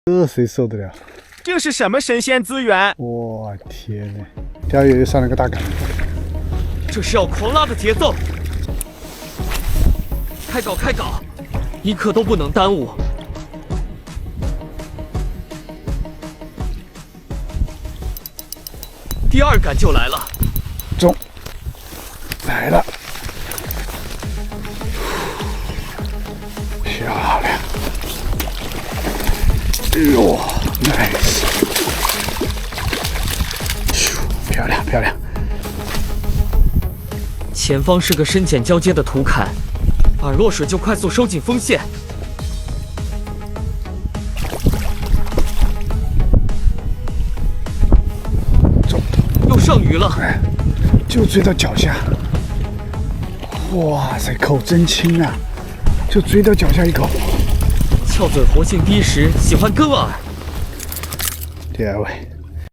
这谁受得了？这是什么神仙资源？我天哪！钓鱼又上了个大杆。这是要狂拉的节奏！开搞开搞，一刻都不能耽误。第二杆就来了，中，来了，漂亮！哎呦 ，nice！ 漂亮漂亮！前方是个深浅交接的土坎，饵落水就快速收紧风线。又上鱼了，哎，就追到脚下。哇塞，口真轻啊！就追到脚下一口。翘嘴活性低时喜欢跟饵。第二位。